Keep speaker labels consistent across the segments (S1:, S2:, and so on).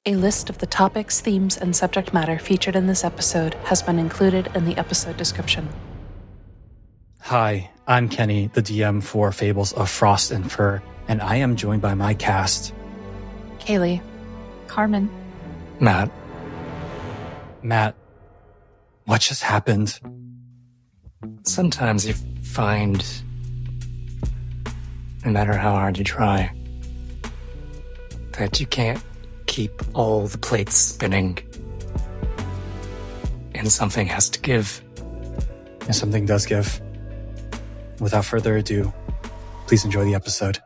S1: A list of the topics, themes, and subject matter featured in this episode has been included in the episode description.
S2: Hi, I'm Kenny, the DM for Fables of Frost and Fur, and I am joined by my cast.
S1: Kaylee.
S3: Carmen.
S2: Matt, what just happened?
S4: Sometimes you find, no matter how hard you try, that you can't keep all the plates spinning. And something has to give.
S2: And something does give. Without further ado, please enjoy the episode.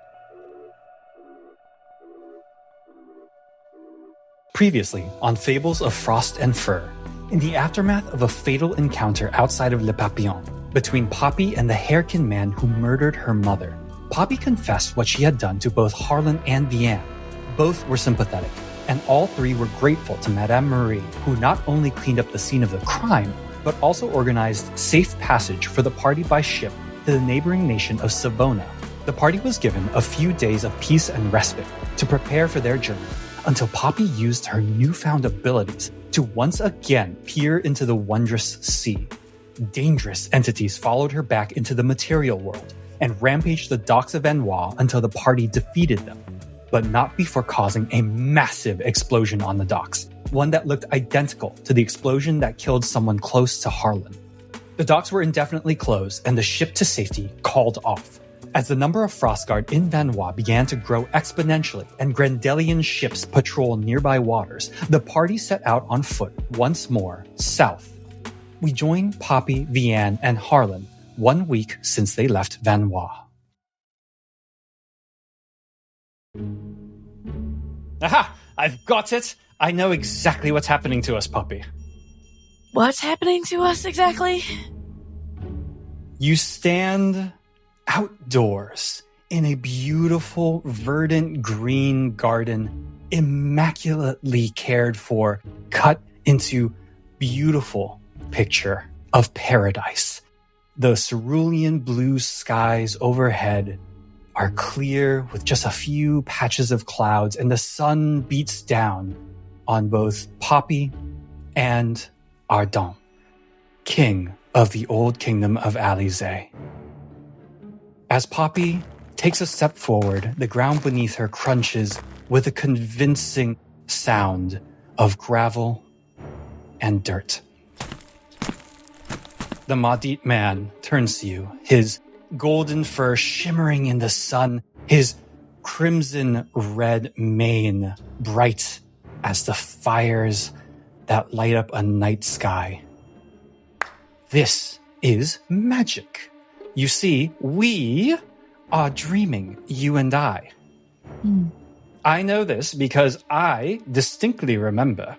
S2: Previously on Fables of Frost and Fur, in the aftermath of a fatal encounter outside of Le Papillon between Poppy and the hairkin man who murdered her mother, Poppy confessed what she had done to both Harlan and Vianne. Both were sympathetic, and all three were grateful to Madame Marie, who not only cleaned up the scene of the crime, but also organized safe passage for the party by ship to the neighboring nation of Savona. The party was given a few days of peace and respite to prepare for their journey, until Poppy used her newfound abilities to once again peer into the wondrous sea. Dangerous entities followed her back into the material world and rampaged the docks of Vanois until the party defeated them, but not before causing a massive explosion on the docks, one that looked identical to the explosion that killed someone close to Harlan. The docks were indefinitely closed and the ship to safety called off. As the number of Frostguard in Vanois began to grow exponentially and Grendelian ships patrol nearby waters, the party set out on foot once more south. We join Poppy, Vianne, and Harlan 1 week since they left Vanois. Aha! I've got it! I know exactly what's happening to us, Poppy.
S3: What's happening to us exactly?
S2: You stand outdoors in a beautiful, verdant green garden, immaculately cared for, cut into beautiful picture of paradise. The cerulean blue skies overhead are clear with just a few patches of clouds, and the sun beats down on both Poppy and Ardent, king of the old kingdom of Alizé. As Poppy takes a step forward, the ground beneath her crunches with a convincing sound of gravel and dirt. The Maudit man turns to you, his golden fur shimmering in the sun, his crimson red mane bright as the fires that light up a night sky. This is magic. You see, we are dreaming, you and I. I know this because I distinctly remember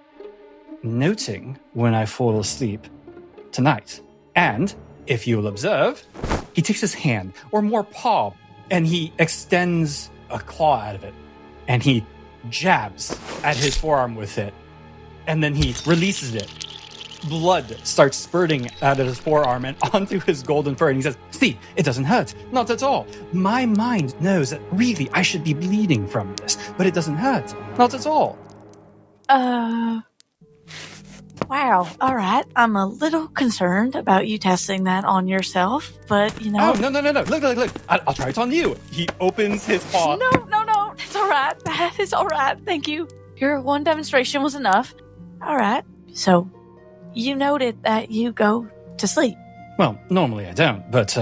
S2: noting when I fall asleep tonight. And, if you'll observe, he takes his hand, or more paw, and he extends a claw out of it, and he jabs at his forearm with it, and then he releases it. Blood starts spurting out of his forearm and onto his golden fur, and he says, "See, it doesn't hurt. Not at all. My mind knows that really I should be bleeding from this, but it doesn't hurt. Not at all."
S3: Wow. All right. I'm a little concerned about you testing that on yourself, but, you know.
S2: Oh, no. Look. I'll try it on you. He opens his paw.
S3: No. That's all right. That is all right. Thank you. Your one demonstration was enough. All right. So, you noted that you go to sleep.
S2: Well, normally I don't, but,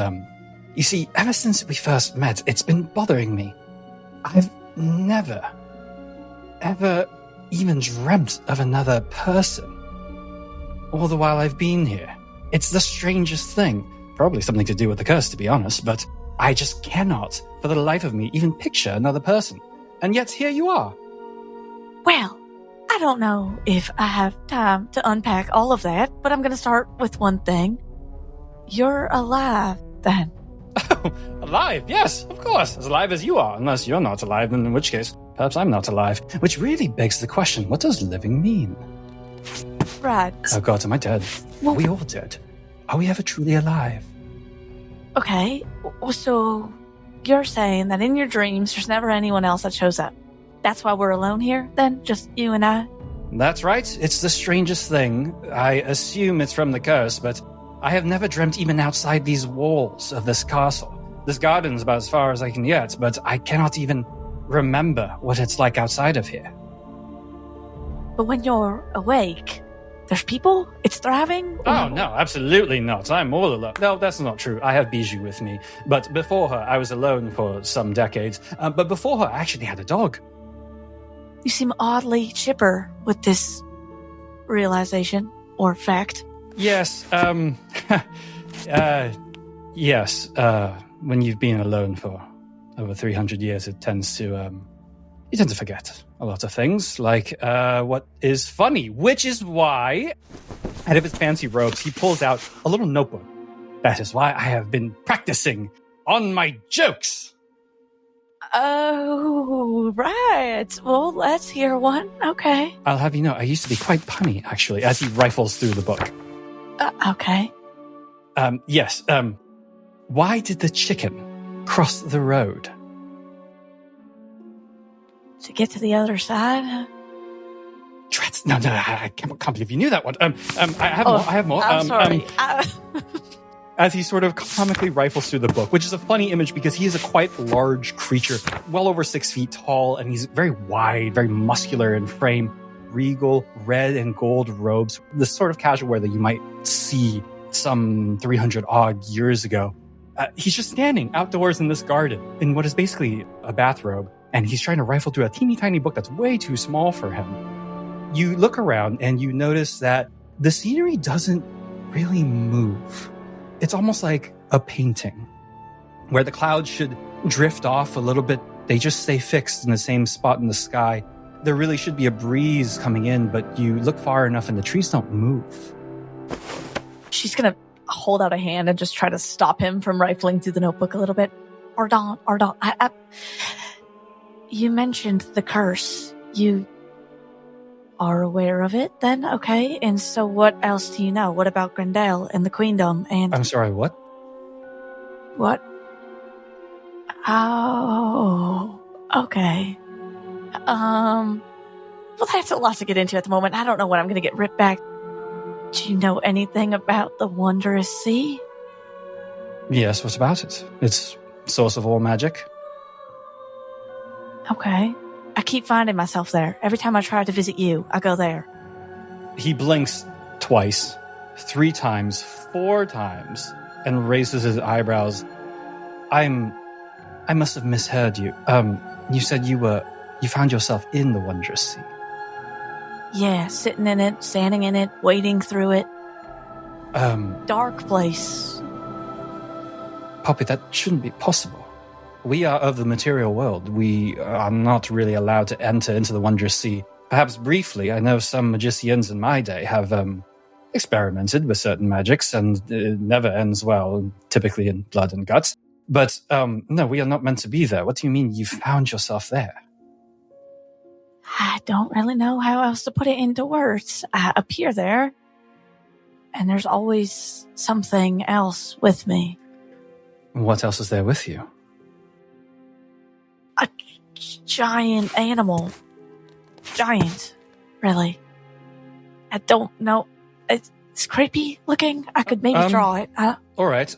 S2: you see, ever since we first met, it's been bothering me. I've never, ever even dreamt of another person. All the while I've been here. It's the strangest thing. Probably something to do with the curse, to be honest, but I just cannot, for the life of me, even picture another person. And yet here you are.
S3: Well, I don't know if I have time to unpack all of that, but I'm going to start with one thing. You're alive, then.
S2: Oh, alive? Yes, of course. As alive as you are. Unless you're not alive, then in which case, perhaps I'm not alive. Which really begs the question, what does living mean?
S3: Right.
S2: Oh God, am I dead? Are we all dead? Are we ever truly alive?
S3: Okay, so you're saying that in your dreams there's never anyone else that shows up? that's why we're alone here, then? Just you and I?
S2: That's right. It's the strangest thing. I assume it's from the curse, but I have never dreamt even outside these walls of this castle. This garden's about as far as I can get, but I cannot even remember what it's like outside of here.
S3: But when you're awake, there's people? It's thriving?
S2: Oh, no, absolutely not. I'm all alone. No, that's not true. I have Bijou with me. But before her, I was alone for some decades. But before her, I actually had a dog.
S3: You seem oddly chipper with this realization or fact.
S2: Yes, yes. When you've been alone for over 300 years, it tends to, you tend to forget a lot of things, like what is funny, which is why, out of his fancy robes, he pulls out a little notebook. That is why I have been practicing on my jokes.
S3: Oh, right. Well, let's hear one. Okay.
S2: I'll have you know, I used to be quite punny, actually, as he rifles through the book.
S3: Okay.
S2: Yes, why did the chicken cross the road?
S3: To get to the other side?
S2: Drats! No, I can't believe you knew that one. I have more.
S3: I'm sorry.
S2: As he sort of comically rifles through the book, which is a funny image because he is a quite large creature, well over 6 feet tall, and he's very wide, very muscular in frame, regal, red and gold robes, the sort of casual wear that you might see some 300 odd years ago. He's just standing outdoors in this garden in what is basically a bathrobe, and he's trying to rifle through a teeny tiny book that's way too small for him. You look around and you notice that the scenery doesn't really move. It's almost like a painting where the clouds should drift off a little bit. They just stay fixed in the same spot in the sky. There really should be a breeze coming in, but you look far enough and the trees don't move.
S3: She's going to hold out a hand and just try to stop him from rifling through the notebook a little bit. Ardon, you mentioned the curse. You are aware of it then? Okay. And so what else do you know? What about Grendel and the Queendom? And
S2: I'm sorry, what?
S3: What? Oh, okay. Well, that's a lot to get into at the moment. I don't know when I'm going to get ripped back. Do you know anything about the Wondrous Sea?
S2: Yes, what about it? It's source of all magic.
S3: Okay. I keep finding myself there. Every time I try to visit you, I go there.
S2: He blinks twice, 3 times, 4 times, and raises his eyebrows. I must have misheard you. You said you found yourself in the Wondrous Sea.
S3: Yeah, sitting in it, standing in it, wading through it. Dark place.
S2: Poppy, that shouldn't be possible. We are of the material world. We are not really allowed to enter into the Wondrous Sea. Perhaps briefly, I know some magicians in my day have experimented with certain magics, and it never ends well, typically in blood and guts. But no, we are not meant to be there. What do you mean you found yourself there?
S3: I don't really know how else to put it into words. I appear there, and there's always something else with me.
S2: What else is there with you?
S3: A giant animal. Giant, really. I don't know. It's creepy looking. I could maybe draw it.
S2: All right.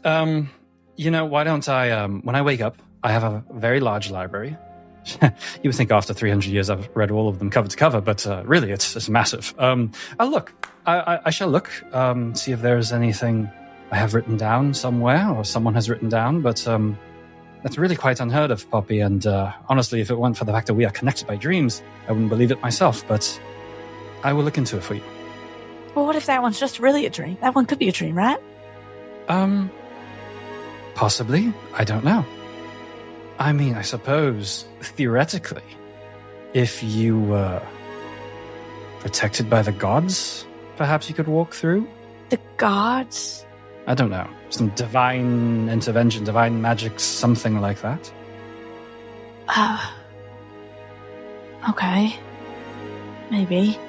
S2: You know, why don't I, when I wake up, I have a very large library. You would think after 300 years I've read all of them cover to cover, but really it's massive. I'll look. I shall look, see if there's anything I have written down somewhere or someone has written down, but that's really quite unheard of, Poppy, and honestly, if it weren't for the fact that we are connected by dreams, I wouldn't believe it myself, but I will look into it for you.
S3: Well, what if that one's just really a dream? That one could be a dream, right?
S2: Possibly. I don't know. I mean, I suppose, theoretically, if you were protected by the gods, perhaps you could walk through?
S3: The gods?
S2: I don't know. Some divine intervention, divine magic, something like that.
S3: Okay. Maybe.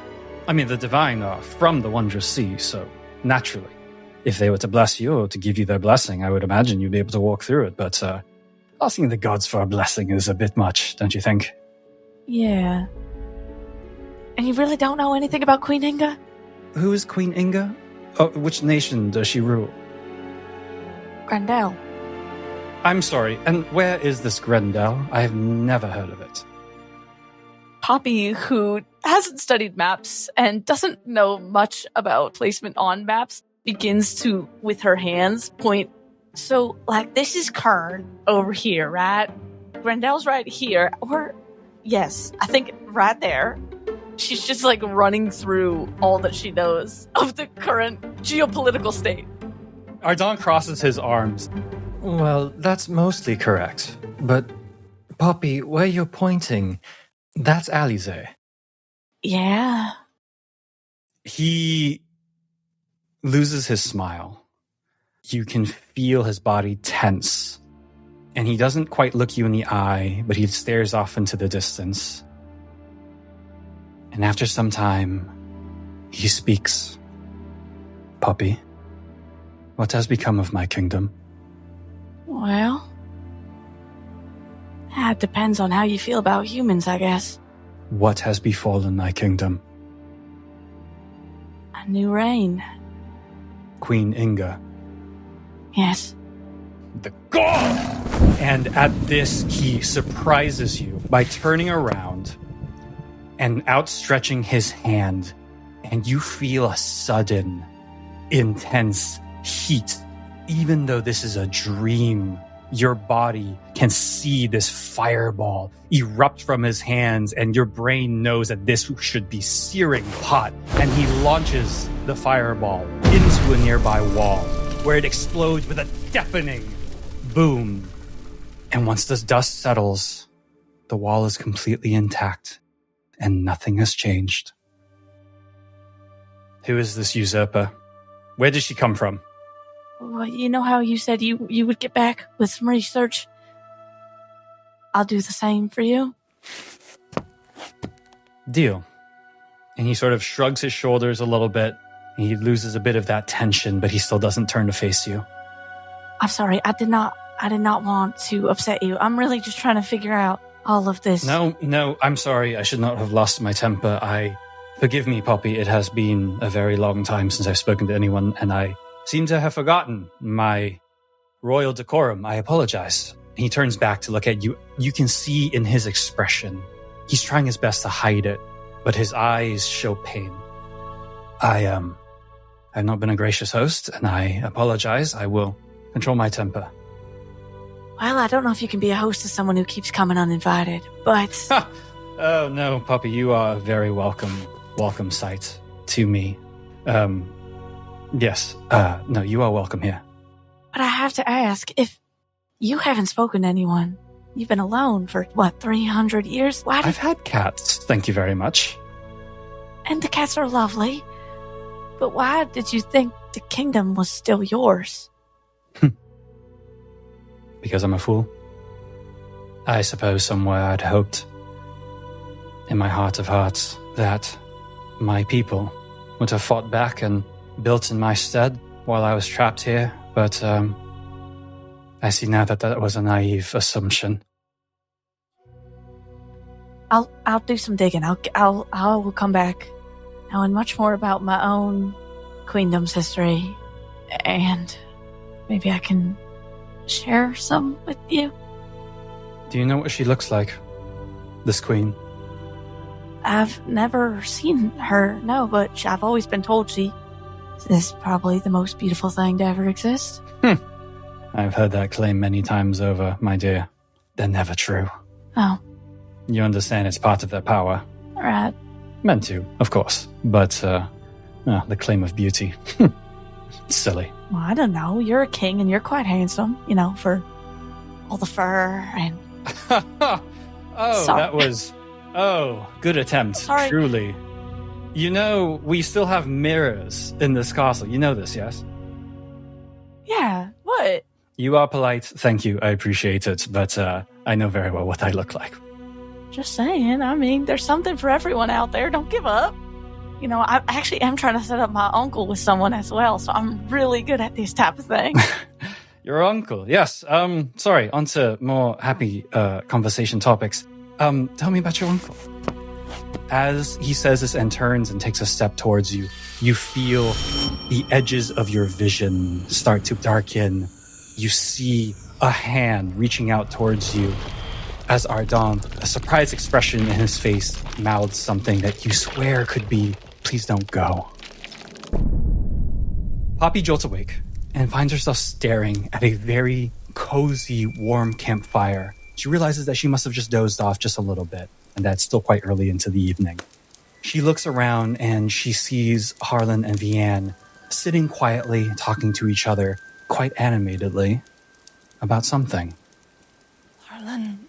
S2: I mean, the divine are from the Wondrous Sea, so naturally, if they were to bless you or to give you their blessing, I would imagine you'd be able to walk through it, but asking the gods for a blessing is a bit much, don't you think?
S3: Yeah. And you really don't know anything about Queen Inga?
S2: Who is Queen Inga? Oh, which nation does she rule?
S3: Grendel.
S2: I'm sorry, and where is this Grendel? I have never heard of it.
S3: Poppy, who hasn't studied maps and doesn't know much about placement on maps, begins to, with her hands, point. So, like, this is Kern over here, right? Grendel's right here. Or, yes, I think right there. She's just, like, running through all that she knows of the current geopolitical state.
S2: Ardon crosses his arms. Well, that's mostly correct. But, Poppy, where you're pointing, that's Alize.
S3: Yeah.
S2: He loses his smile. You can feel his body tense. And he doesn't quite look you in the eye, but he stares off into the distance. And after some time, he speaks. Poppy, what has become of my kingdom?
S3: Well, that depends on how you feel about humans, I guess.
S2: What has befallen my kingdom?
S3: A new reign.
S2: Queen Inga.
S3: Yes.
S2: The gore! And at this, he surprises you by turning around and outstretching his hand, and you feel a sudden, intense heat. Even though this is a dream, your body can see this fireball erupt from his hands, and your brain knows that this should be searing hot. And he launches the fireball into a nearby wall, where it explodes with a deafening boom. And once the dust settles, the wall is completely intact, and nothing has changed. Who is this usurper? Where did she come from?
S3: Well, you know how you said you would get back with some research? I'll do the same for you.
S2: Deal. And he sort of shrugs his shoulders a little bit. He loses a bit of that tension, but he still doesn't turn to face you.
S3: I'm sorry, I did not want to upset you. I'm really just trying to figure out all of this.
S2: No, I'm sorry. I should not have lost my temper. Forgive me, Poppy. It has been a very long time since I've spoken to anyone, and I seem to have forgotten my royal decorum. I apologize. He turns back to look at you. You can see in his expression, he's trying his best to hide it, but his eyes show pain. I've not been a gracious host, and I apologize. I will control my temper.
S3: Well, I don't know if you can be a host to someone who keeps coming uninvited, but...
S2: Oh, no, Poppy, you are a very welcome sight to me. Yes, no, you are welcome here.
S3: But I have to ask, if you haven't spoken to anyone, you've been alone for, 300 years?
S2: I've had cats, thank you very much.
S3: And the cats are lovely. But why did you think the kingdom was still yours?
S2: Because I'm a fool. I suppose somewhere I'd hoped, in my heart of hearts, that my people would have fought back and built in my stead while I was trapped here, but I see now that was a naive assumption.
S3: I'll do some digging. I will come back knowing much more about my own queendom's history, and maybe I can share some with you.
S2: Do you know what she looks like? This queen?
S3: I've never seen her, no, but I've always been told she is probably the most beautiful thing to ever exist.
S2: I've heard that claim many times over, my dear. They're never true.
S3: Oh.
S2: You understand it's part of their power.
S3: Right.
S2: Meant to, of course. But, the claim of beauty. Silly.
S3: Well, I don't know. You're a king and you're quite handsome, for all the fur and... Good attempt. Sorry.
S2: Truly. We still have mirrors in this castle. You know this, yes?
S3: Yeah, what?
S2: You are polite. Thank you. I appreciate it. But I know very well what I look like.
S3: Just saying. I mean, there's something for everyone out there. Don't give up. I actually am trying to set up my uncle with someone as well, so I'm really good at this type of thing.
S2: Your uncle, yes. Sorry, on to more happy conversation topics. Tell me about your uncle. As he says this and turns and takes a step towards you, you feel the edges of your vision start to darken. You see a hand reaching out towards you as Ardon, a surprised expression in his face, mouths something that you swear could be, "Please don't go." Poppy jolts awake and finds herself staring at a very cozy, warm campfire. She realizes that she must have just dozed off just a little bit, and that's still quite early into the evening. She looks around and she sees Harlan and Vianne sitting quietly, talking to each other, quite animatedly, about something.
S1: Harlan,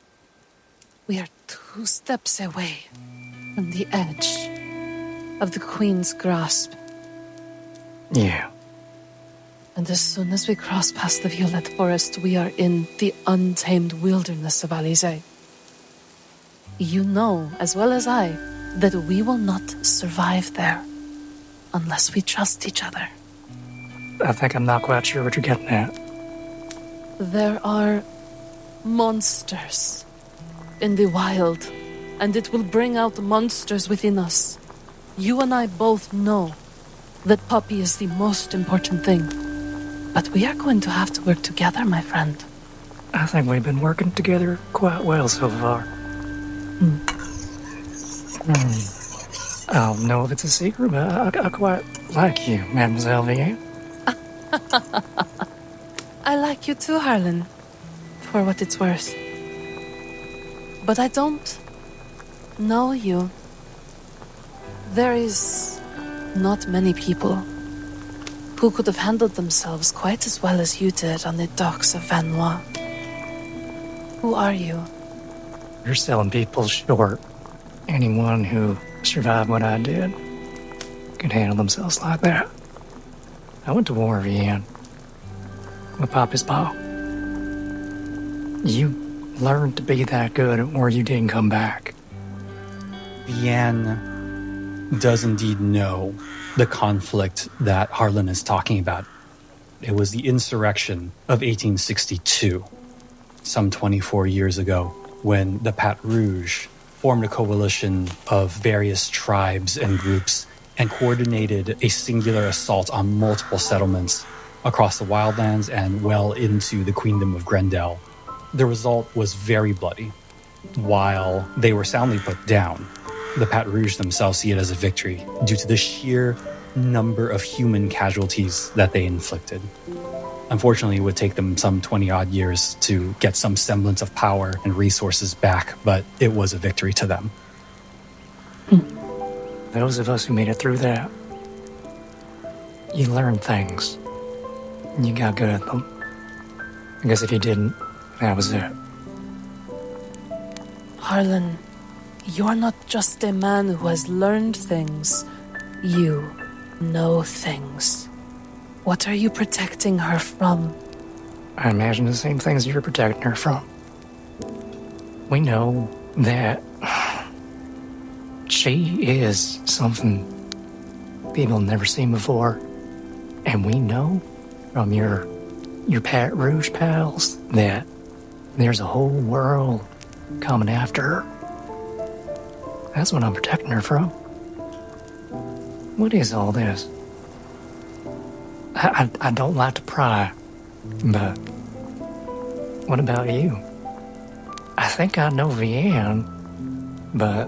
S1: we are 2 steps away from the edge of the Queen's grasp.
S4: Yeah.
S1: And as soon as we cross past the Violet Forest, we are in the untamed wilderness of Alizé. You know, as well as I, that we will not survive there unless we trust each other.
S4: I think I'm not quite sure what you're getting at.
S1: There are monsters in the wild, and it will bring out monsters within us. You and I both know that Poppy is the most important thing. But we are going to have to work together, my friend.
S4: I think we've been working together quite well so far. I don't know if it's a secret, but I quite like you, Mademoiselle Vianne.
S1: I like you too, Harlan, for what it's worth. But I don't know you. There is not many people who could have handled themselves quite as well as you did on the docks of Vanois. Who are you?
S4: You're selling people short. Anyone who survived what I did could handle themselves like that. I went to war, Vianne, with Papa's paw. You learned to be that good or you didn't come back.
S2: Vianne does indeed know the conflict that Harlan is talking about. It was the insurrection of 1862, some 24 years ago, when the Pat Rouge formed a coalition of various tribes and groups and coordinated a singular assault on multiple settlements across the wildlands and well into the Queendom of Grendel. The result was very bloody. While they were soundly put down, the Pat Rouge themselves see it as a victory due to the sheer number of human casualties that they inflicted. Unfortunately, it would take them some 20-odd years to get some semblance of power and resources back, but it was a victory to them.
S4: Those of us who made it through that, you learned things. And you got good at them. I guess if you didn't, that was it.
S1: Harlan, you're not just a man who has learned things. You know things. What are you protecting her from?
S4: I imagine the same things you're protecting her from. We know that she is something people have never seen before. And we know from your Pat Rouge pals that there's a whole world coming after her. That's what I'm protecting her from. What is all this? I don't like to pry, but what about you? I think I know Vianne, but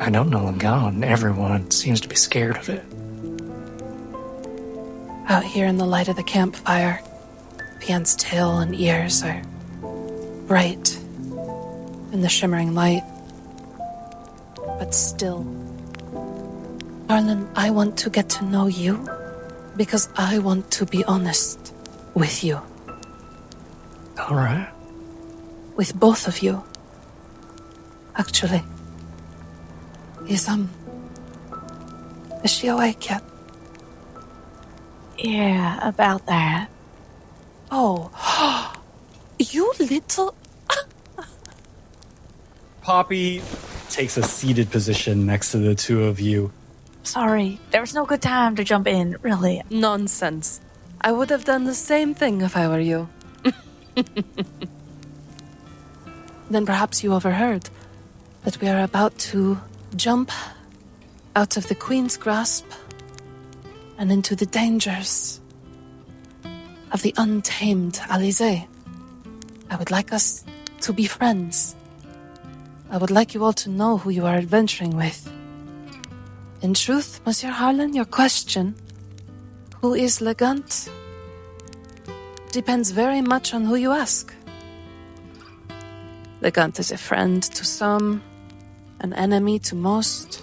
S4: I don't know Lagan. Everyone seems to be scared of it.
S1: Out here in the light of the campfire, Vianne's tail and ears are bright in the shimmering light. But still, Harlan, I want to get to know you because I want to be honest with you.
S4: All right.
S1: With both of you. Actually. Is she awake yet?
S3: Yeah, about that.
S1: Oh, you little...
S2: Poppy takes a seated position next to the two of you.
S3: Sorry, there was no good time to jump in, really.
S1: Nonsense. I would have done the same thing if I were you. then perhaps you overheard that we are about to jump out of the Queen's grasp and into the dangers of the untamed Alizé. I would like us to be friends. I would like you all to know who you are adventuring with. In truth, Monsieur Harlan, your question, who is Legant, depends very much on who you ask. Legant is a friend to some, an enemy to most.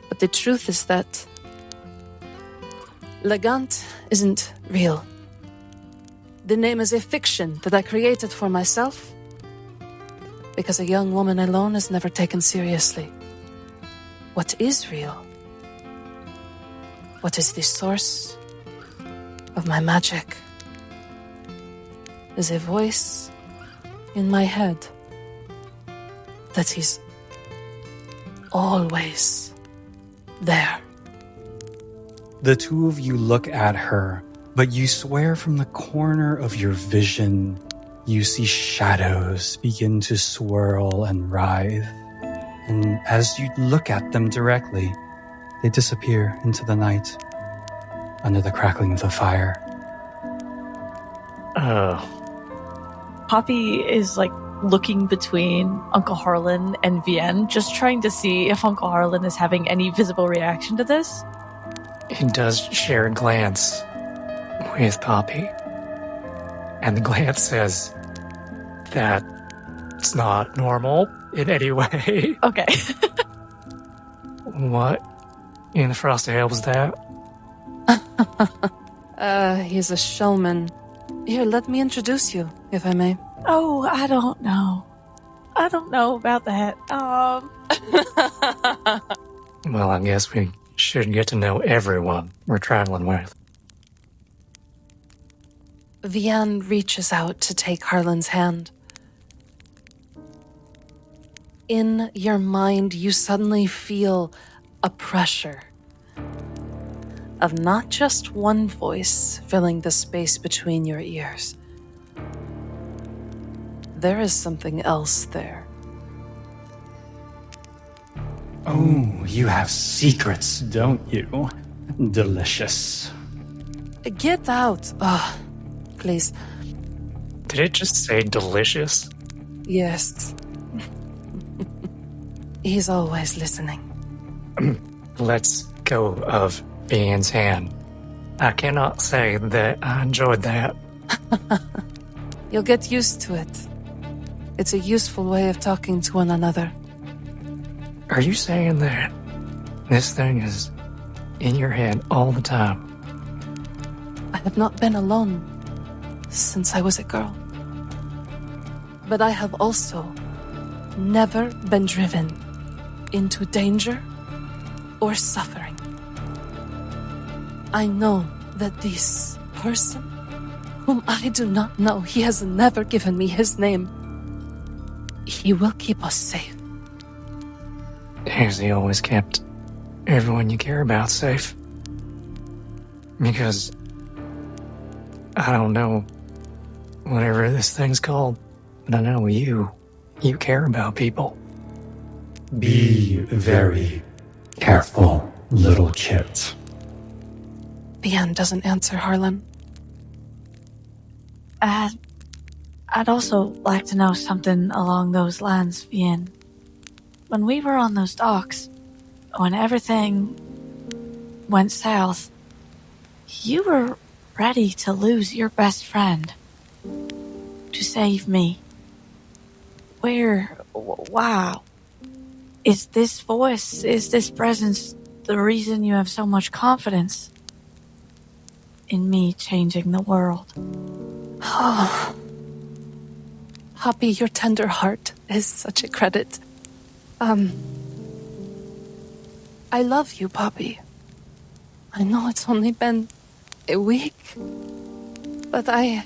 S1: But the truth is that Legant isn't real. The name is a fiction that I created for myself because a young woman alone is never taken seriously. What is real? What is the source of my magic? Is a voice in my head that is always there.
S2: The two of you look at her, but you swear from the corner of your vision you see shadows begin to swirl and writhe. And as you look at them directly, they disappear into the night under the crackling of the fire.
S3: Poppy is like looking between Uncle Harlan and Vienne, just trying to see if Uncle Harlan is having any visible reaction to this.
S4: He does share a glance with Poppy. And the glance says that it's not normal in any way.
S3: Okay.
S4: What in the frosty hell was that?
S1: He's a showman. Here, let me introduce you, if I may.
S3: Oh, I don't know. I don't know about that.
S4: Well, I guess we should get to know everyone we're traveling with.
S1: Vienne reaches out to take Harlan's hand. In your mind, you suddenly feel a pressure of not just one voice filling the space between your ears. There is something else there.
S2: Oh, you have secrets, don't you? Delicious.
S1: Get out. Oh, please.
S4: Did it just say delicious?
S1: Yes. He's always listening.
S4: Let's go of Vianne's hand. I cannot say that I enjoyed that.
S1: You'll get used to it. It's a useful way of talking to one another.
S4: Are you saying that this thing is in your head all the time?
S1: I have not been alone since I was a girl. But I have also never been driven into danger or suffering. I know that this person, whom I do not know, he has never given me his name. He will keep us safe.
S4: Has he always kept everyone you care about safe? Because I don't know whatever this thing's called, but I know you care about people.
S2: Be very careful, little kid.
S1: Vienne doesn't answer Harlan.
S3: I'd also like to know something along those lines, Vienne. When we were on those docks, when everything went south, you were ready to lose your best friend to save me. Wow. Is this voice, is this presence the reason you have so much confidence in me changing the world?
S1: Oh. Poppy, your tender heart is such a credit. I love you, Poppy. I know it's only been a week, but I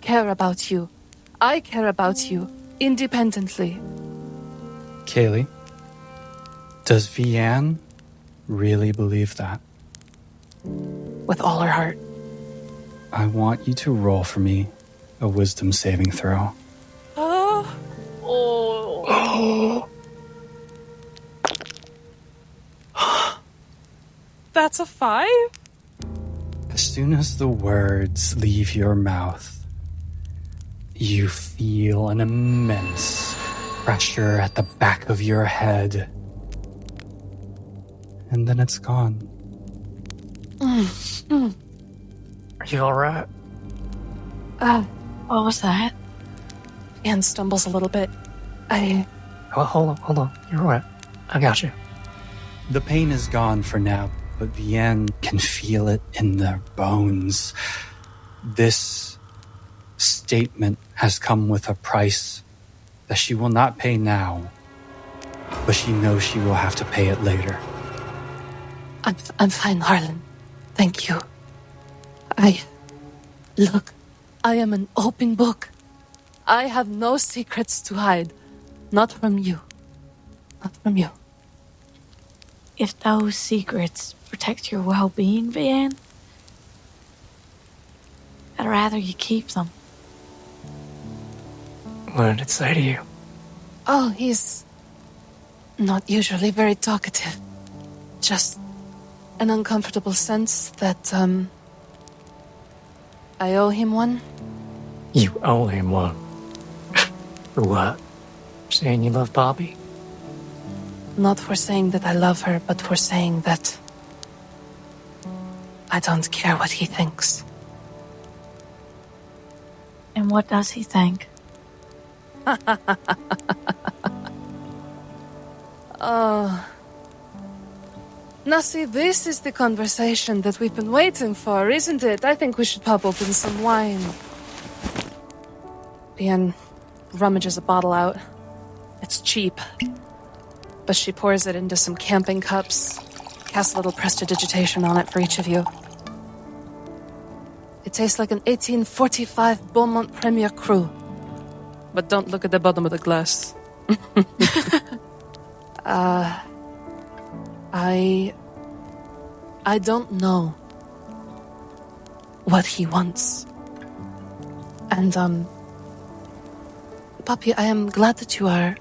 S1: care about you. I care about you independently.
S2: Kaylee, does Vianne really believe that?
S1: With all her heart.
S2: I want you to roll for me a wisdom saving throw.
S1: That's a 5?
S2: As soon as the words leave your mouth, you feel an immense pressure at the back of your head. And then it's gone.
S4: Are you alright?
S3: What was that?
S1: Ian stumbles a little bit.
S4: Oh, hold on. You're right. I got you.
S2: The pain is gone for now, but Vienne can feel it in their bones. This statement has come with a price that she will not pay now, but she knows she will have to pay it later.
S1: I'm fine, Harlan. Thank you. Look, I am an open book. I have no secrets to hide. Not from you. Not from you.
S3: If those secrets protect your well-being, Vianne, I'd rather you keep them.
S4: What did it say to you?
S1: Oh, he's not usually very talkative. Just an uncomfortable sense that, I owe him one.
S4: You owe him one. For what? Saying you love Bobby?
S1: Not for saying that I love her, but for saying that I don't care what he thinks.
S3: And what does he think?
S1: Oh. Now see, this is the conversation that we've been waiting for, isn't it? I think we should pop open some wine. Bien rummages a bottle out. It's cheap. But she pours it into some camping cups, casts a little prestidigitation on it for each of you. It tastes like an 1845 Beaumont Premier Cru. But don't look at the bottom of the glass. I don't know what he wants. And, Papi, I am glad that you are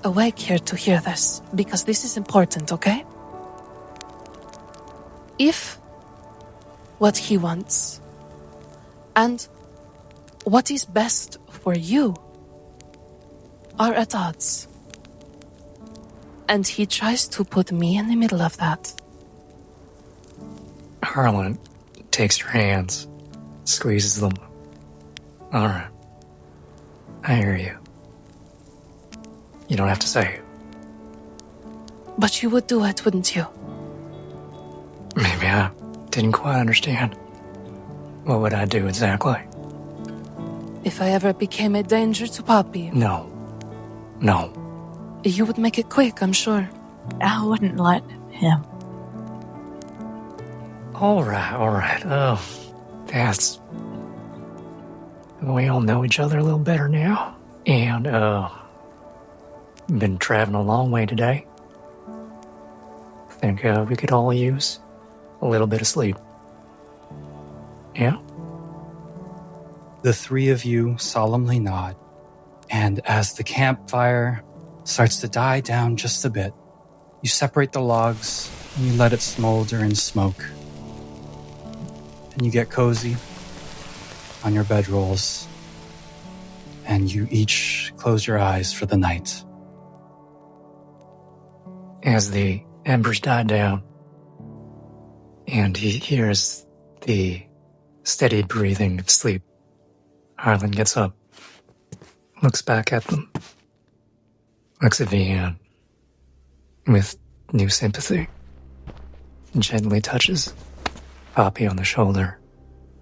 S1: awake here to hear this, because this is important, okay? If what he wants and what is best for you are at odds, and he tries to put me in the middle of that,
S4: Harlan takes your hands, squeezes them. All right. I hear you. You don't have to say it.
S1: but you would do it, wouldn't you?
S4: Maybe I didn't quite understand. What would I do exactly?
S1: If I ever became a danger to Poppy,
S4: No.
S1: you would make it quick, I'm sure.
S3: I wouldn't let him.
S4: All right. Oh, that's... We all know each other a little better now. And, been traveling a long way today. I think, we could all use a little bit of sleep. Yeah?
S2: The three of you solemnly nod, and as the campfire starts to die down just a bit, you separate the logs and you let it smolder in smoke. And you get cozy on your bedrolls, and you each close your eyes for the night.
S4: As the embers die down, and he hears the steady breathing of sleep, Harlan gets up, looks back at them, looks at Vianne with new sympathy, and gently touches Poppy on the shoulder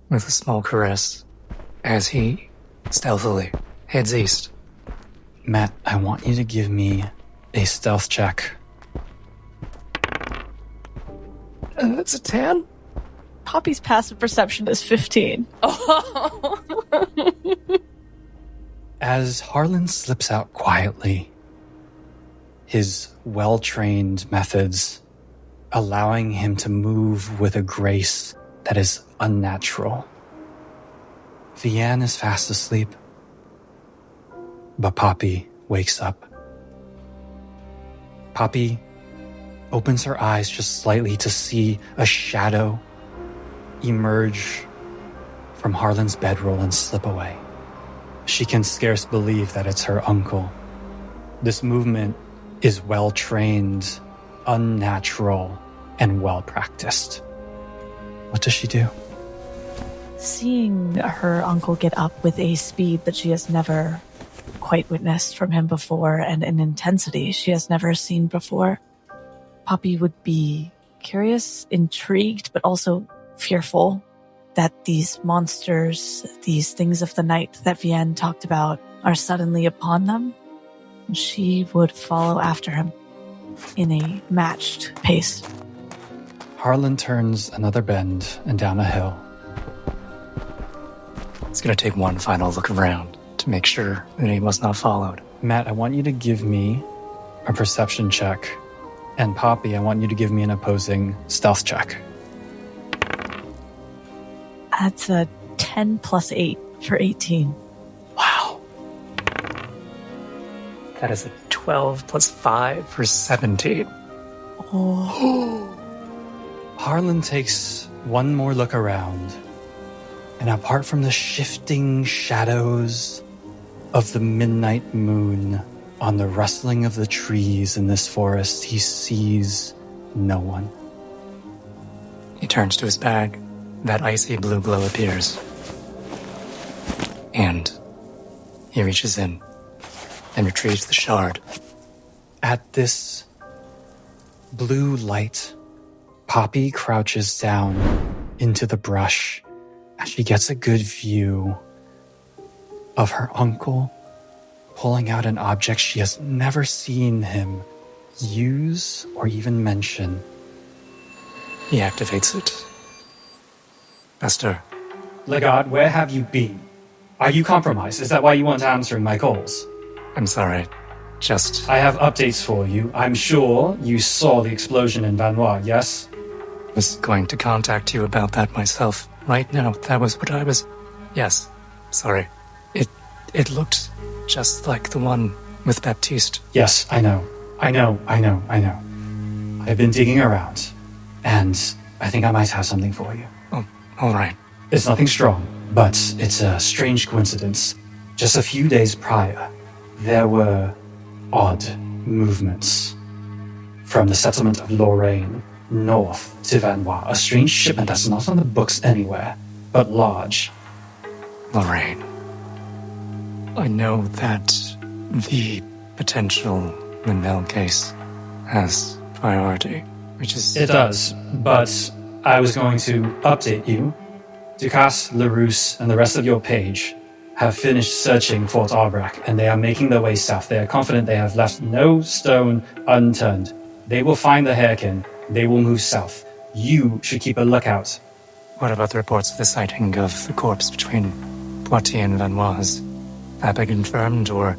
S4: with a small caress as he stealthily heads east.
S2: Matt, I want you to give me a stealth check.
S4: That's a 10?
S3: Poppy's passive perception is 15.
S2: As Harlan slips out quietly, his well-trained methods allowing him to move with a grace that is unnatural. Vianne is fast asleep, but Poppy wakes up. Poppy opens her eyes just slightly to see a shadow emerge from Harlan's bedroll and slip away. She can scarce believe that it's her uncle. This movement is well-trained, unnatural, and well-practiced. What does she do?
S3: Seeing her uncle get up with a speed that she has never quite witnessed from him before, and an intensity she has never seen before, Poppy would be curious, intrigued, but also fearful that these monsters, these things of the night that Vienne talked about, are suddenly upon them. She would follow after him in a matched pace.
S2: Harlan turns another bend and down a hill.
S4: It's going to take one final look around to make sure that he was not followed.
S2: Matt, I want you to give me a perception check. And Poppy, I want you to give me an opposing stealth check.
S3: That's a 10 plus 8 for 18.
S2: Wow.
S4: That is a 12 plus 5 for 17.
S3: Oh.
S2: Harlan takes one more look around, and apart from the shifting shadows of the midnight moon on the rustling of the trees in this forest, he sees no one.
S4: He turns to his bag. That icy blue glow appears. And he reaches in and retrieves the shard.
S2: At this blue light, Poppy crouches down into the brush and she gets a good view of her uncle pulling out an object she has never seen him use or even mention.
S4: He activates it. Esther.
S2: Legard, where have you been? Are you compromised? Is that why you weren't answering my calls?
S4: I'm sorry. Just...
S2: I have updates for you. I'm sure you saw the explosion in Vanois, yes?
S4: was going to contact you about that myself. Right now, that was what I was... Yes. Sorry. It looked just like the one with Baptiste.
S2: Yes, I know. I've been digging around, and I think I might have something for you.
S4: Oh, all right.
S2: It's nothing strong, but it's a strange coincidence. Just a few days prior, there were odd movements from the settlement of Lorraine north to Vanois. A strange shipment that's not on the books anywhere, but large.
S4: Lorraine. I know that the potential Linnell case has priority, which is...
S2: It does, but I was going to update you. Ducasse, LaRousse, and the rest of your page have finished searching Fort Arbrac, and they are making their way south. They are confident they have left no stone unturned. They will find the Hairkin. They will move south. You should keep a lookout.
S4: What about the reports of the sighting of the corpse between Poitiers and Vanois? Has that been confirmed or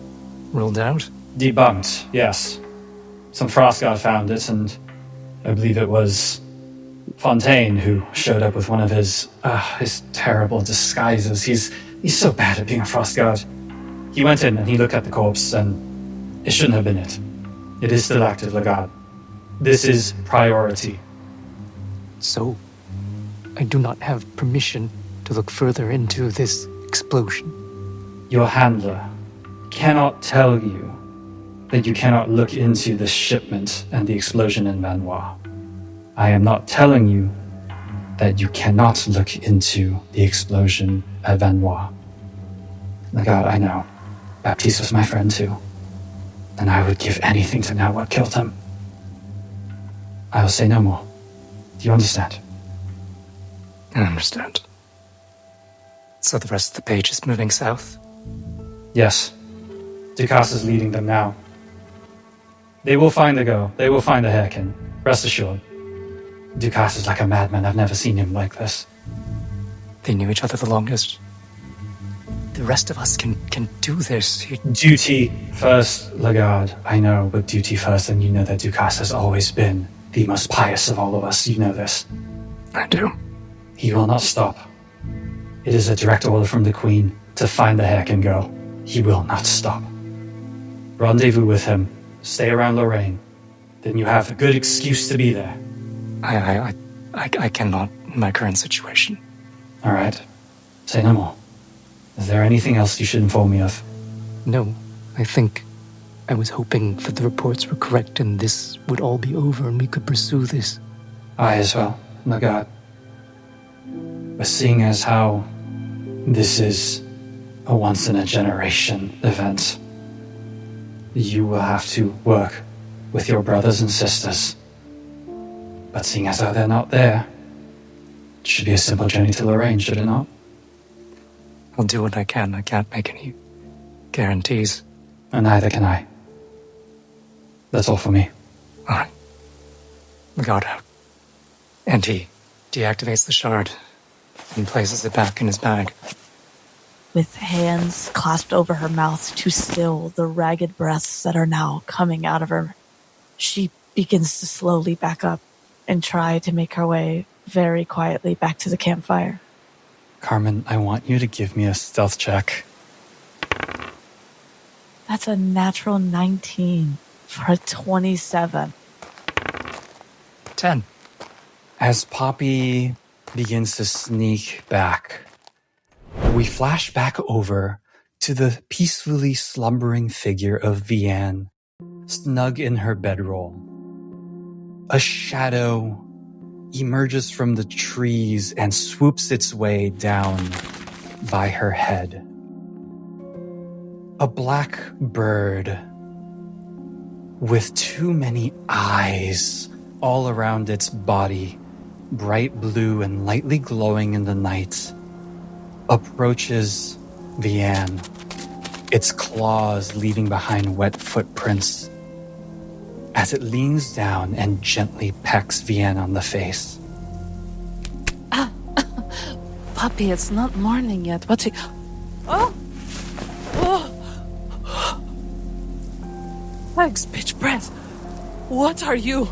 S4: ruled out?
S2: Debunked, yes. Some Frostguard found it, and I believe it was Fontaine who showed up with one of his terrible disguises. He's so bad at being a Frostguard. He went in and he looked at the corpse, and it shouldn't have been it. It is still active, Legard. This is priority.
S4: So, I do not have permission to look further into this explosion.
S2: Your handler cannot tell you that you cannot look into the shipment and the explosion in Vanois. I am not telling you that you cannot look into the explosion at Vanois. Legard, I know. Baptiste was my friend too. And I would give anything to know what killed him. I will say no more. Do you understand?
S4: I understand. So the rest of the page is moving south?
S2: Yes. Ducasse is leading them now. They will find the girl. They will find the Hairkin. Rest assured. Ducasse is like a madman. I've never seen him like this.
S4: They knew each other the longest. The rest of us can do this.
S2: Duty first, Legard. I know, but duty first, and you know that Ducasse has always been the most pious of all of us. You know this.
S4: I do.
S2: He will not stop. It is a direct order from the Queen to find the Hairkin girl. He will not stop. Rendezvous with him. Stay around Lorraine. Then you have a good excuse to be there.
S4: I cannot in my current situation.
S2: All right. Say no more. Is there anything else you should inform me of?
S4: No, I think I was hoping that the reports were correct and this would all be over and we could pursue this.
S2: I as well, my God. But seeing as how this is a once-in-a-generation event, you will have to work with your brothers and sisters. But seeing as how they're not there, it should be a simple journey to Lorraine, should it not?
S4: I'll do what I can. I can't make any guarantees.
S2: And neither can I. That's all for me.
S4: All right. Guard out. And he deactivates the shard and places it back in his bag.
S3: With hands clasped over her mouth to still the ragged breaths that are now coming out of her, she begins to slowly back up and try to make her way very quietly back to the campfire.
S2: Carmen, I want you to give me a stealth check.
S3: That's a natural 19 for a 27.
S4: 10.
S2: As Poppy begins to sneak back, we flash back over to the peacefully slumbering figure of Vianne, snug in her bedroll. A shadow emerges from the trees and swoops its way down by her head. A black bird with too many eyes all around its body, bright blue and lightly glowing in the night, approaches Vianne, its claws leaving behind wet footprints as it leans down and gently pecks Vianne on the face.
S1: Puppy, it's not morning yet. What's he... Oh! Legs, pitch breath. What are you?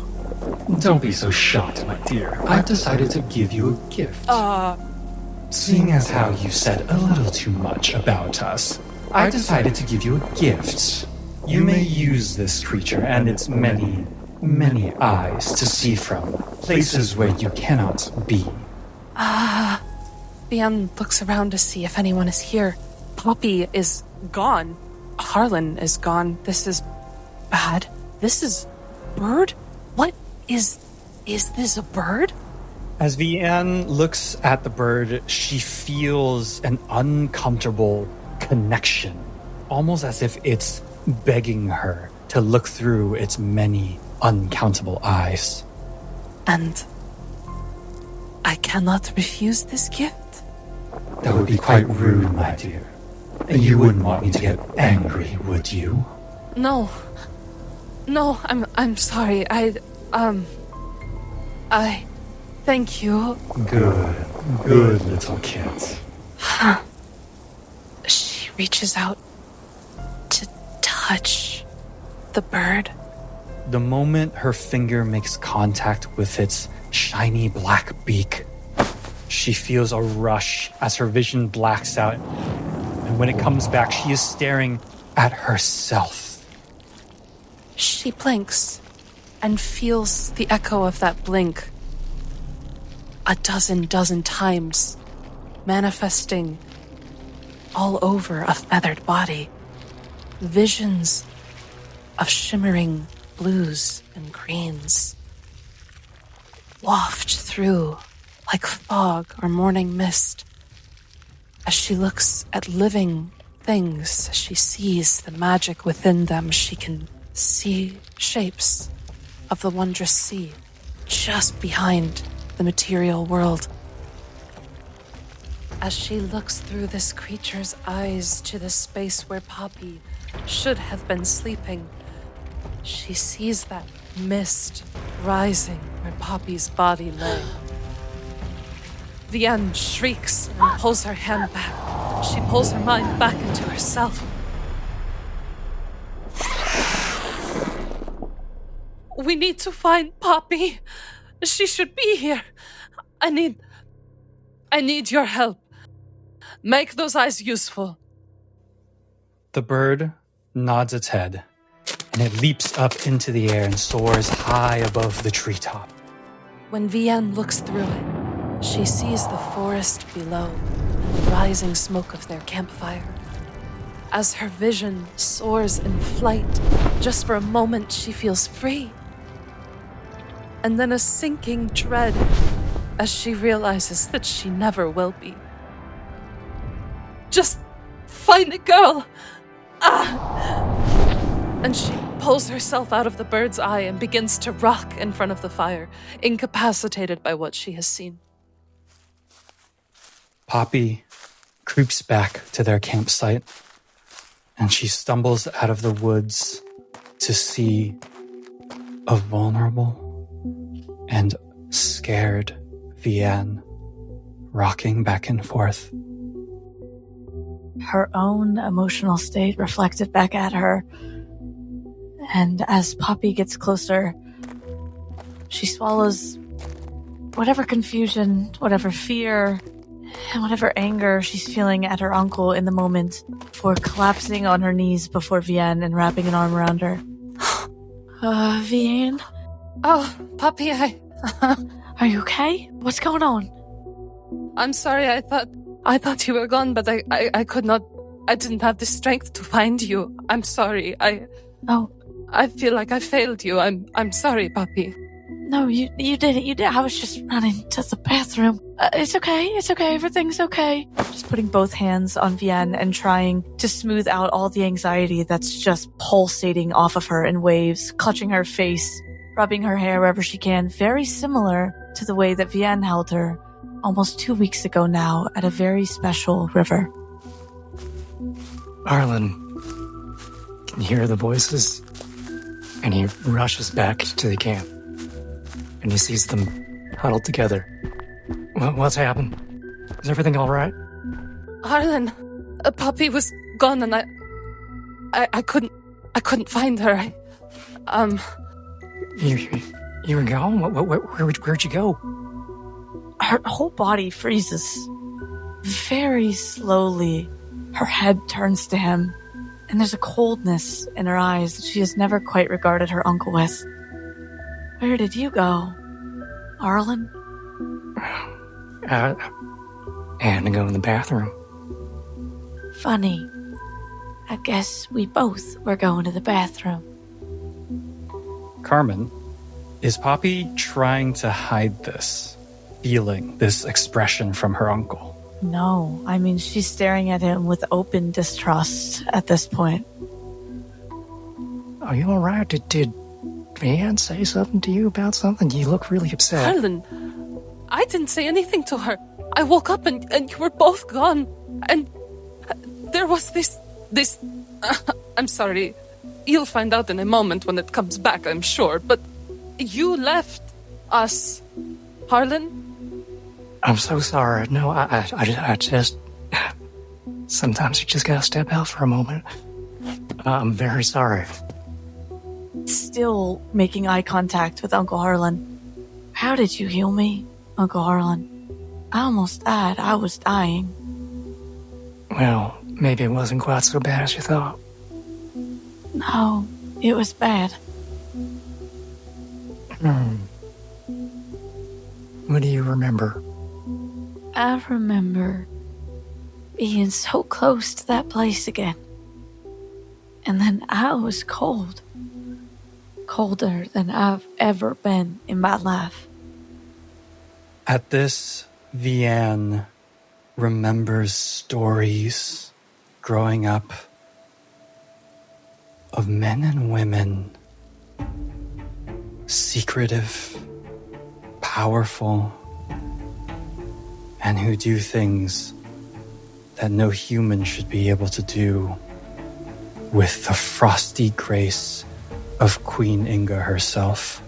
S2: Don't be so shocked, my dear. I've decided to give you a gift. Seeing as how you said a little too much about us, I decided to give you a gift. You may use this creature and its many, many eyes to see from places where you cannot be.
S1: Vianne looks around to see if anyone is here. Poppy is gone. Harlan is gone. This is bad. This is... bird? What is this a bird?
S2: As Vianne looks at the bird, she feels an uncomfortable connection, almost as if it's begging her to look through its many uncountable eyes.
S1: And I cannot refuse this gift.
S2: That would be quite rude, my dear. And you wouldn't want me to get angry, would you?
S1: No, I'm sorry. I thank you.
S2: Good little kid.
S1: She reaches out to touch the bird.
S2: The moment her finger makes contact with its shiny black beak, she feels a rush as her vision blacks out. And when it comes back, she is staring at herself.
S1: She blinks and feels the echo of that blink a dozen times, manifesting all over a feathered body. Visions of shimmering blues and greens waft through like fog or morning mist. As she looks at living things, she sees the magic within them. She can see shapes of the wondrous sea just behind the material world. As she looks through this creature's eyes to the space where Poppy should have been sleeping, she sees that mist rising where Poppy's body lay. Vianne shrieks and pulls her hand back. She pulls her mind back into herself. We need to find Poppy. She should be here. I need your help. Make those eyes useful.
S2: The bird nods its head and it leaps up into the air and soars high above the treetop.
S1: When Vienne looks through it, she sees the forest below and the rising smoke of their campfire. As her vision soars in flight, just for a moment she feels free. And then a sinking dread as she realizes that she never will be. Just find it, girl! And she pulls herself out of the bird's eye and begins to rock in front of the fire, incapacitated by what she has seen.
S2: Poppy creeps back to their campsite, and she stumbles out of the woods to see a vulnerable and scared Vienne rocking back and forth.
S3: Her own emotional state reflected back at her. And as Poppy gets closer, she swallows whatever confusion, whatever fear, and whatever anger she's feeling at her uncle in the moment before collapsing on her knees before Vienne and wrapping an arm around her. Vienne?
S1: Oh, Poppy,
S3: Are you okay? What's going on?
S1: I'm sorry, I thought you were gone, but I could not, I didn't have the strength to find you. I'm sorry, I feel like I failed you. I'm sorry, Poppy.
S3: No, you did it. You did. I was just running to the bathroom. It's okay. It's okay. Everything's okay. Just putting both hands on Vienne and trying to smooth out all the anxiety that's just pulsating off of her in waves, clutching her face, rubbing her hair wherever she can. Very similar to the way that Vienne held her almost 2 weeks ago now at a very special river.
S4: Arlen can hear the voices, and he rushes back to the camp, and he sees them huddled together. What's happened? Is everything all right?
S1: Harlan, Poppy was gone, and I couldn't find her.
S4: You were gone? Where'd you go?
S3: Her whole body freezes. Very slowly, her head turns to him, and there's a coldness in her eyes that she has never quite regarded her uncle with. Where did you go, Arlen?
S4: I had to go in the bathroom.
S3: Funny. I guess we both were going to the bathroom.
S2: Carmen, is Poppy trying to hide this feeling, this expression from her uncle?
S3: No, I mean, she's staring at him with open distrust at this point.
S4: Are you all right? Did Vienne say something to you about something? You look really upset.
S1: Harlan, I didn't say anything to her. I woke up and you were both gone. And there was this... I'm sorry. You'll find out in a moment when it comes back, I'm sure. But you left us, Harlan.
S4: I'm so sorry. No, I just... Sometimes you just gotta step out for a moment. I'm very sorry.
S3: Still making eye contact with Uncle Harlan. How did you heal me, Uncle Harlan? I almost died. I was dying.
S4: Well, maybe it wasn't quite so bad as you thought.
S3: No, it was bad.
S4: What do you remember?
S3: I remember being so close to that place again. And then I was cold. Colder than I've ever been in my life.
S2: At this, Vienne remembers stories growing up of men and women, secretive, powerful, and who do things that no human should be able to do, with the frosty grace of Queen Inga herself.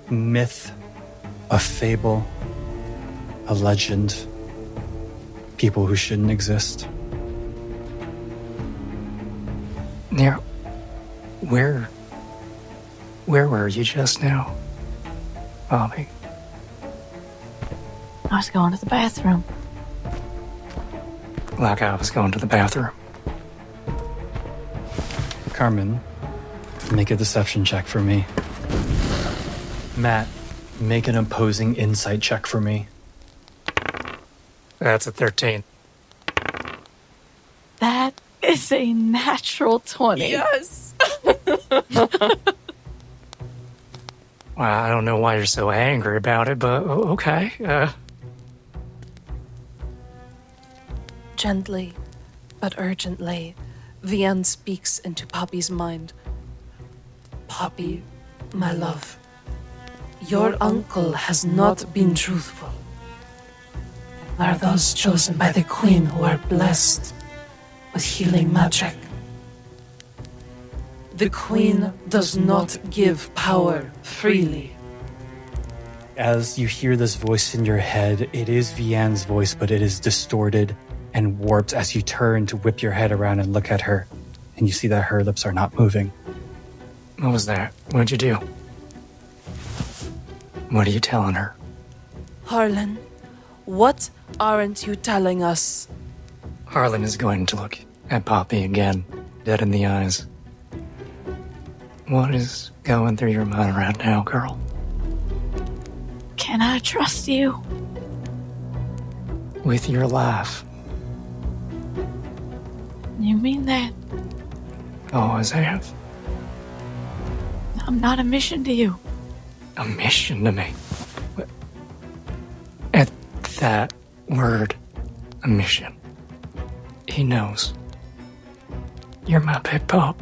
S2: Myth, a fable, a legend, people who shouldn't exist.
S4: Now, where were you just now, Bobby?
S3: I was going to the bathroom.
S4: Like I was going to the bathroom.
S2: Carmen, Make a deception check for me. Matt, make an opposing insight check for me.
S4: That's a 13.
S3: That is a natural 20.
S1: Yes!
S4: Well, I don't know why you're so angry about it, but okay.
S1: Gently, but urgently, Vian speaks into Poppy's mind. Poppy, my love, your uncle has not been truthful. Are those chosen by the queen who are blessed with healing magic? The queen does not give power freely.
S2: As you hear this voice in your head, it is Vianne's voice, but it is distorted and warped as you turn to whip your head around and look at her, and you see that her lips are not moving.
S4: What was that? What'd you do? What are you telling her?
S1: Harlan, what aren't you telling us?
S4: Harlan is going to look at Poppy again, dead in the eyes. What is going through your mind right now, girl?
S3: Can I trust you?
S4: With your life.
S3: You mean that?
S4: Always have.
S3: I'm not a mission to you.
S4: A mission to me. What? At that word, a mission. He knows. You're my pet pup.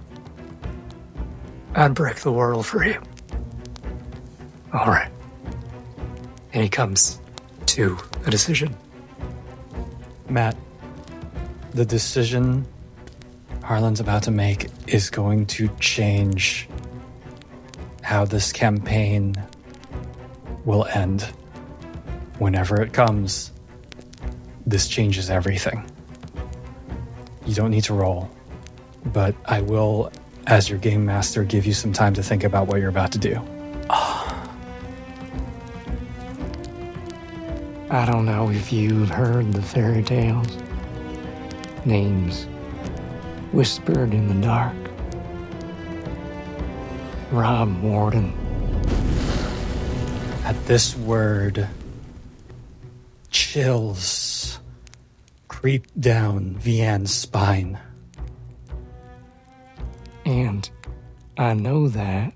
S4: I'd break the world for you. All right. And he comes to a decision.
S2: Matt, the decision Harlan's about to make is going to change how this campaign will end. Whenever it comes, this changes everything. You don't need to roll, but I will, as your game master, give you some time to think about what you're about to do.
S4: I don't know if you've heard the fairy tales. Names whispered in the dark. Rob Warden.
S2: At this word, chills creep down Vianne's spine.
S4: And I know that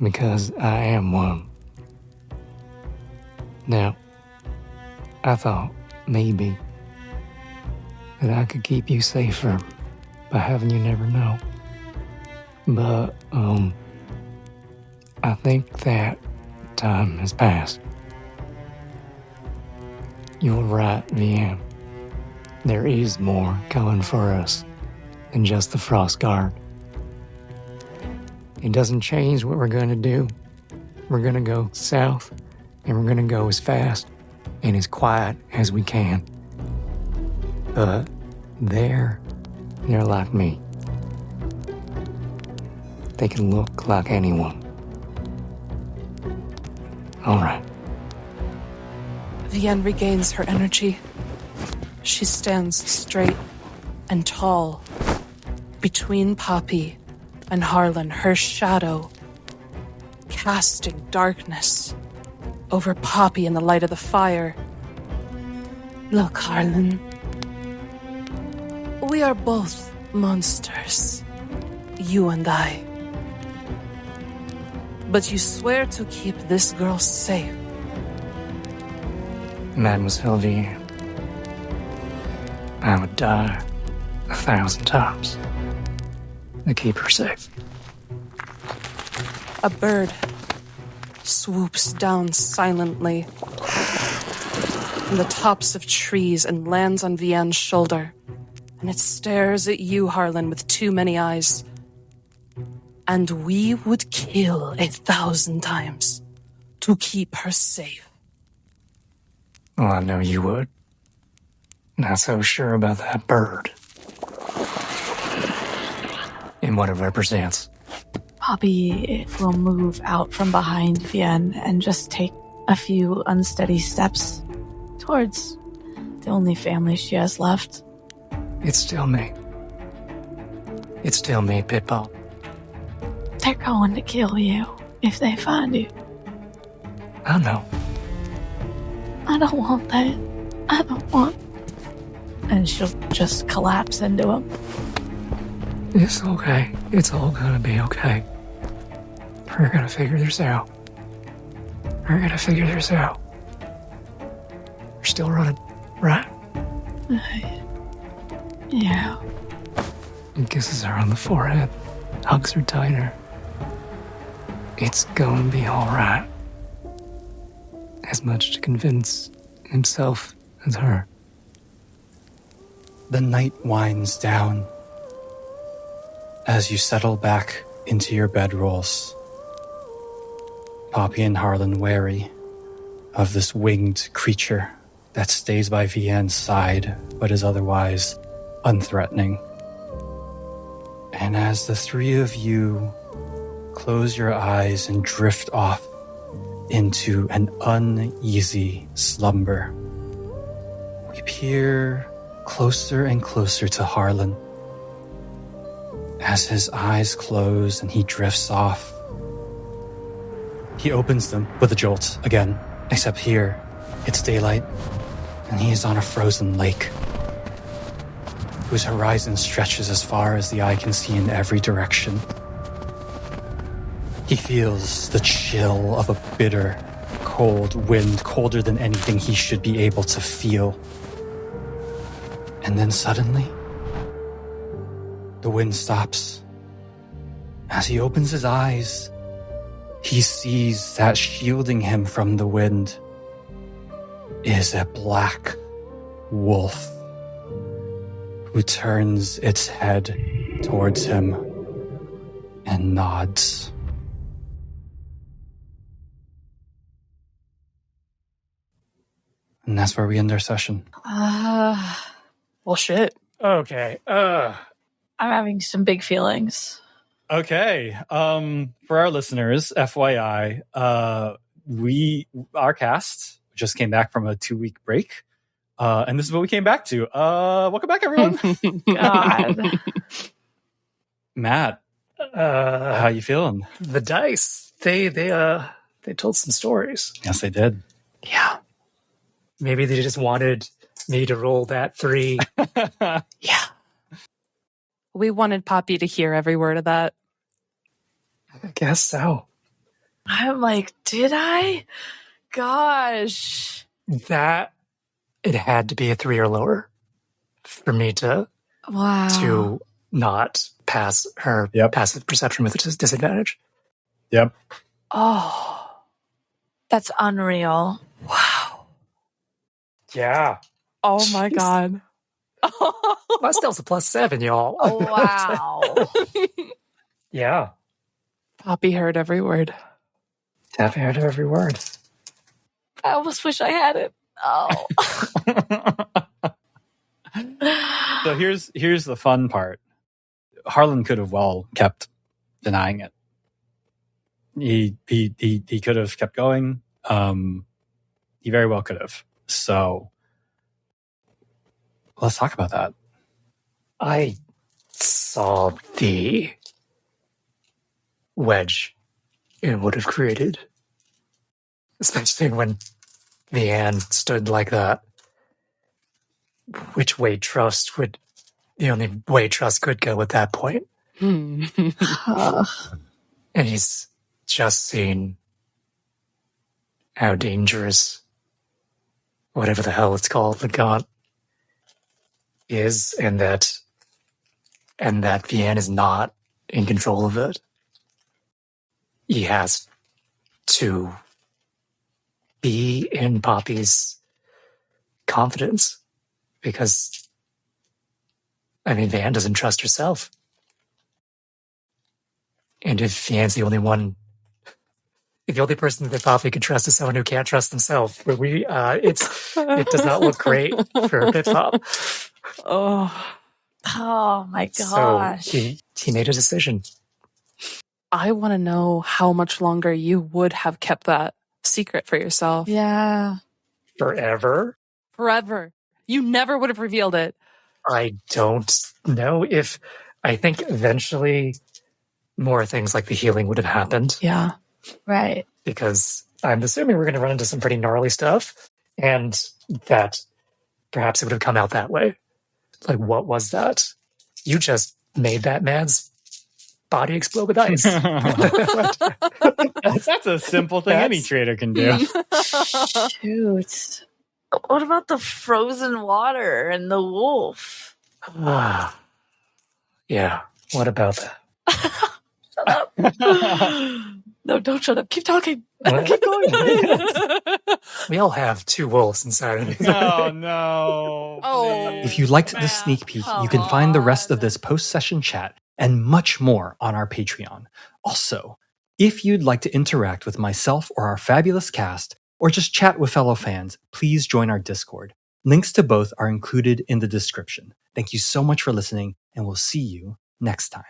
S4: because I am one. Now, I thought maybe that I could keep you safer by having you never know. But, I think that time has passed. You're right, Vianne. There is more coming for us than just the Frost Guard. It doesn't change what we're going to do. We're going to go south, and we're going to go as fast and as quiet as we can. But they're like me. They can look like anyone. All right.
S1: Vianne regains her energy. She stands straight and tall between Poppy and Harlan, her shadow casting darkness over Poppy in the light of the fire. Look, Harlan. We are both monsters, you and I. But you swear to keep this girl safe.
S4: Mademoiselle Vianne, I would die 1,000 times to keep her safe.
S1: A bird swoops down silently from the tops of trees and lands on Vianne's shoulder. And it stares at you, Harlan, with too many eyes. And we would kill 1,000 times to keep her safe.
S4: Well, I know you would. Not so sure about that bird. And what it represents.
S3: Poppy will move out from behind Vianne and just take a few unsteady steps towards the only family she has left.
S4: It's still me. It's still me, Pitbull.
S3: They're going to kill you if they find you.
S4: I don't know.
S3: I don't want that. I don't want. And she'll just collapse into him.
S4: It's okay. It's all gonna be okay. We're gonna figure this out. We're still running, right?
S3: Yeah.
S4: He kisses her on the forehead, hugs her tighter. It's gonna be alright. As much to convince himself as her.
S2: The night winds down as you settle back into your bedrolls. Poppy and Harlan wary of this winged creature that stays by Vianne's side but is otherwise unthreatening. And as the three of you close your eyes and drift off into an uneasy slumber, we peer closer and closer to Harlan. As his eyes close and he drifts off, he opens them with a jolt again, except here it's daylight and he is on a frozen lake whose horizon stretches as far as the eye can see in every direction. He feels the chill of a bitter, cold wind, colder than anything he should be able to feel. And then suddenly, the wind stops. As he opens his eyes, he sees that shielding him from the wind is a black wolf who turns its head towards him and nods. And that's where we end our session.
S3: Well, shit.
S4: Okay.
S3: I'm having some big feelings.
S2: Okay. For our listeners, FYI, our cast just came back from a 2-week break. And this is what we came back to. Welcome back, everyone.
S3: God.
S2: Matt, how you feeling?
S4: The dice, they told some stories.
S2: Yes, they did.
S4: Yeah. Maybe they just wanted me to roll that 3.
S1: Yeah. We wanted Poppy to hear every word of that.
S4: I guess so.
S3: I'm like, did I? Gosh.
S4: That it had to be a 3 or lower for me to not pass her passive perception with a disadvantage.
S2: Yep.
S3: Oh, that's unreal. Wow.
S4: Yeah.
S1: Oh my God.
S4: My stealth's a +7, y'all.
S3: Oh, wow.
S4: Yeah.
S1: Poppy heard every word.
S4: I've heard every word.
S3: I almost wish I had it. Oh.
S2: So here's the fun part. Harlan could have well kept denying it. He could have kept going. He very well could have. So let's talk about that.
S4: I saw the wedge it would have created, especially when Vianne stood like that. Which way trust would, the only way trust could go at that point. And he's just seen how dangerous, whatever the hell it's called, the gaunt is, and that Vianne is not in control of it. He has to be in Poppy's confidence because, Vianne doesn't trust herself. And if Vianne's the only one, if the only person that Poppy can trust is someone who can't trust themselves, it does not look great for Pip-Pop.
S3: Oh my gosh.
S4: So he made a decision.
S1: I want to know how much longer you would have kept that secret for yourself.
S3: Yeah.
S4: Forever?
S1: Forever. You never would have revealed it.
S4: I don't know if... I think eventually more things like the healing would have happened.
S3: Yeah. Right.
S4: Because I'm assuming we're going to run into some pretty gnarly stuff, and that perhaps it would have come out that way. Like, what was that? You just made that man's body explode with ice.
S2: That's a simple thing any trader can do.
S3: Shoot. What about the frozen water and the wolf?
S4: Yeah, what about that?
S3: Shut up. No, don't shut up. Keep talking. Keep going.
S4: We all have two wolves inside of me.
S2: Oh, no.
S3: Oh,
S2: If you liked this sneak peek, you can find the rest of this post-session chat and much more on our Patreon. Also, if you'd like to interact with myself or our fabulous cast, or just chat with fellow fans, please join our Discord. Links to both are included in the description. Thank you so much for listening, and we'll see you next time.